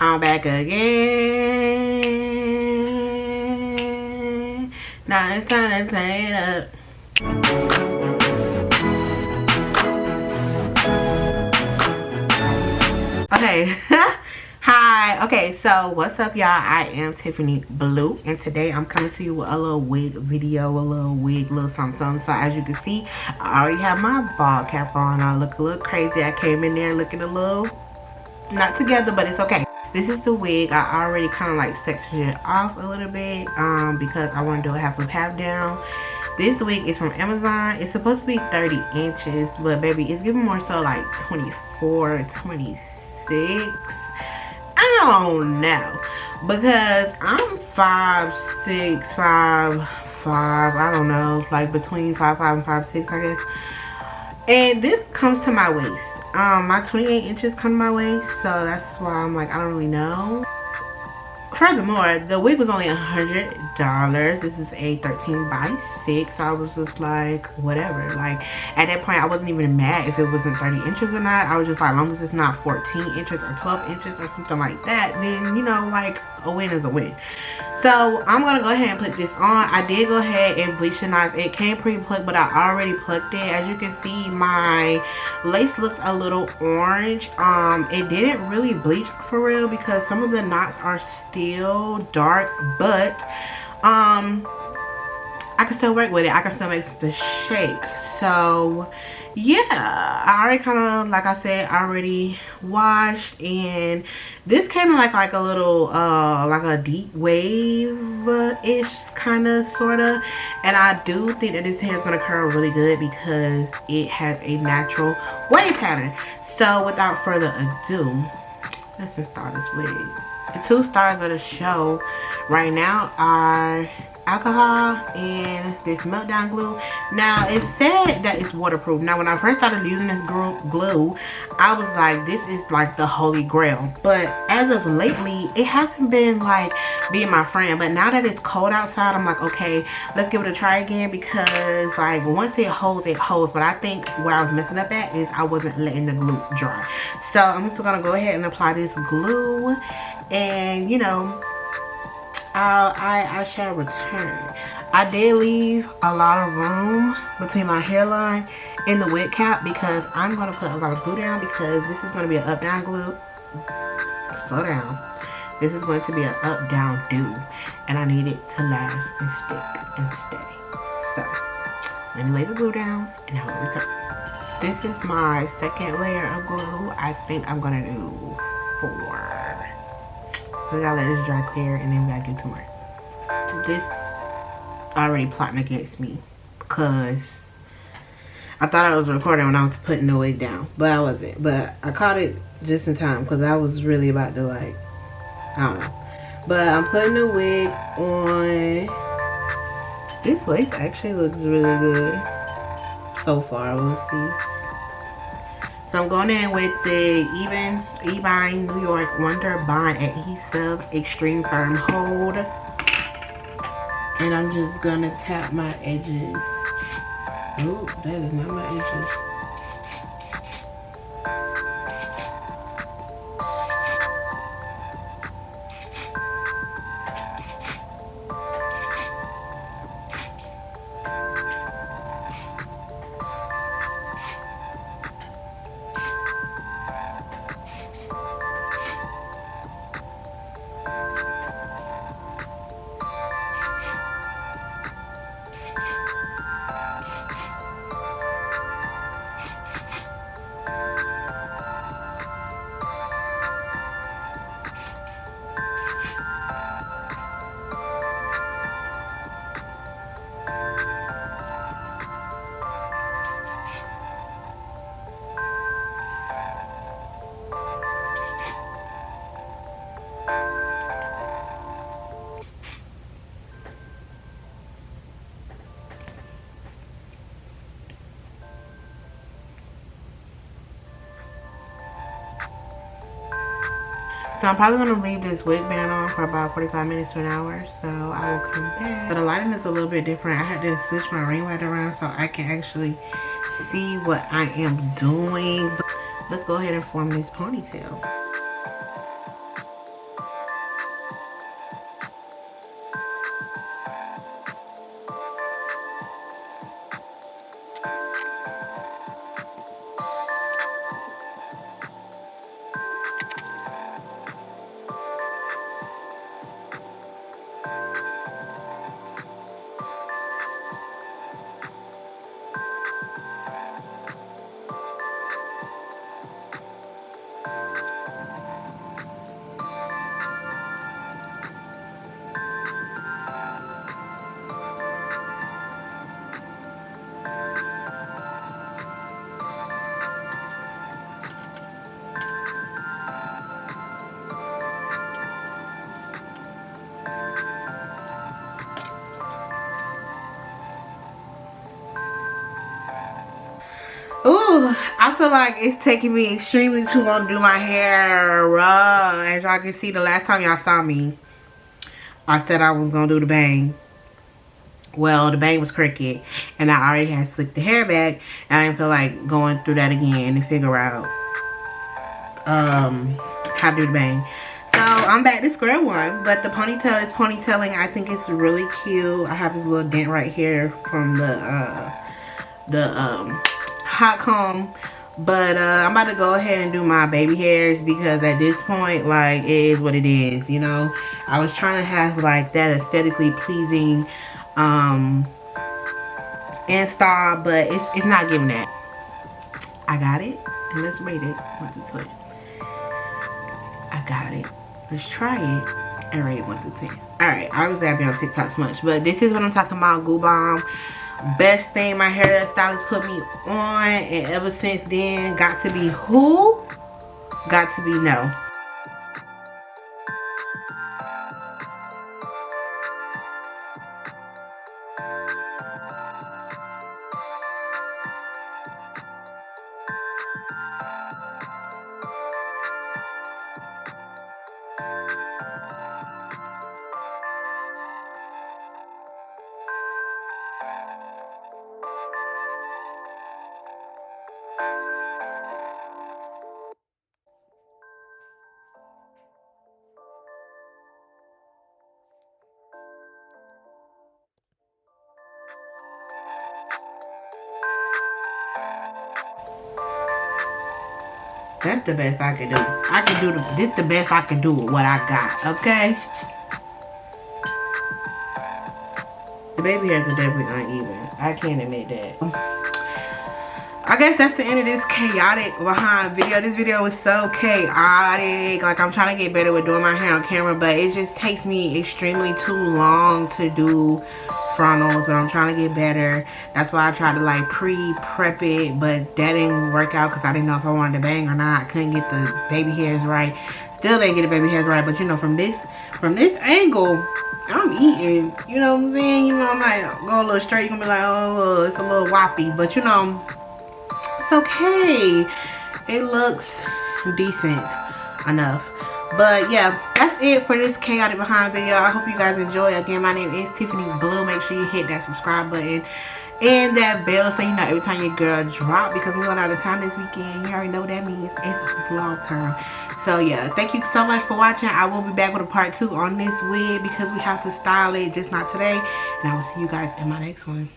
I'm back again. Now it's time to turn it up. Okay. Hi. Okay, so what's up, y'all? I am Tiffany Blue, and today I'm coming to you with a little wig video, a little something. So as you can see, I already have my ball cap on. I look a little crazy. I came in there looking a little not together, but it's okay. This is the wig. I already kind of like sectioned it off a little bit because I want to do a half loop, half down. This wig is from Amazon. It's supposed to be 30 inches, but baby, it's giving more so like 24, 26. I don't know, because I'm 5'6", 5'5", I don't know, like between 5'5" and 5'6", I guess. And this comes to my waist. My 28 inches come to my waist, so that's why I'm like, I don't really know. Furthermore, the wig was only $100. This is a 13 by 6. So I was just like, whatever. Like, at that point, I wasn't even mad if it wasn't 30 inches or not. I was just like, as long as it's not 14 inches or 12 inches or something like that, then, you know, like, a win is a win. So I'm gonna go ahead and put this on. I did go ahead and bleach the knots. It came pre-plucked, but I already plucked it. As you can see, my lace looks a little orange. It didn't really bleach for real because some of the knots are still dark, but I can still work with it. I can still make the shake. So yeah, I already kind of, like I said, already washed, and this came in like a little like a deep wave ish kind of sort of, and I do think that this hair is going to curl really good because it has a natural wave pattern. So without further ado, let's install this wig. The two stars of the show right now are alcohol and this meltdown glue. Now it said that it's waterproof. Now when I first started using this glue, I was like, this is like the holy grail, but as of lately it hasn't been like being my friend. But now that it's cold outside, I'm like, okay, let's give it a try again, because like once it holds, it holds. But I think where I was messing up at is I wasn't letting the glue dry. So I'm just gonna go ahead and apply this glue, and you know, I shall return. I did leave a lot of room between my hairline and the wig cap because I'm going to put a lot of glue down, because this is going to be an up down glue. Slow down. This is going to be an up down do, and I need it to last and stick and stay. So let me lay the glue down and I will return. This is my second layer of glue. I think I'm going to do 4. We gotta let this dry clear, and then we gotta do 2 more. This already plotting against me because I thought I was recording when I was putting the wig down, but I wasn't. But I caught it just in time because I was really about to, like, I don't know. But I'm putting the wig on. This lace actually looks really good so far. We'll see. So I'm going in with the Ebine New York Wonder Bond Adhesive Extreme Firm Hold. And I'm just going to tap my edges. Oh, that is not my edges. So I'm probably going to leave this wig band on for about 45 minutes to an hour. So I will come back. But the lighting is a little bit different. I had to switch my ring light around so I can actually see what I am doing. But let's go ahead and form this ponytail. Ooh, I feel like it's taking me extremely too long to do my hair. As y'all can see, the last time y'all saw me, I said I was gonna do the bang. Well, the bang was crooked, and I already had slicked the hair back, and I didn't feel like going through that again and figure out how to do the bang. So I'm back to square one, but the ponytail is ponytailing. I think it's really cute. I have this little dent right here from the hot comb, but I'm about to go ahead and do my baby hairs, because at this point, like, it is what it is, you know. I was trying to have like that aesthetically pleasing and style, but it's not giving that. I got it, and let's rate it. One through 10. I got it. Let's try it and rate it 1 through 10. Alright, obviously I've been on TikTok so much, but this is what I'm talking about. Goo Bomb. Best thing my hairstylist put me on, and ever since then, got to be who? Got to be no. That's the best I can do. I can do this the best I can do with what I got, okay? The baby hairs are definitely uneven. I can't admit that. I guess that's the end of this chaotic behind video. This video was so chaotic. Like, I'm trying to get better with doing my hair on camera, but it just takes me extremely too long to do frontals, but I'm trying to get better. That's why I tried to like prep it, but that didn't work out because I didn't know if I wanted to bang or not. I couldn't get the baby hairs right. Still didn't get the baby hairs right, but you know, from this angle, I'm eating. You know what I'm saying? You know, I might go a little straight. You're gonna be like, oh, it's a little whoppy, but you know, it's okay. It looks decent enough. But yeah, that's it for this chaotic behind video. I hope you guys enjoy. Again, my name is Tiffany Blue. Make sure you hit that subscribe button and that bell so you know every time your girl drop, because we're going out of town this weekend. You already know what that means. It's vlog time. So yeah, thank you so much for watching. I will be back with a part 2 on this wig because we have to style it, just not today. And I will see you guys in my next one.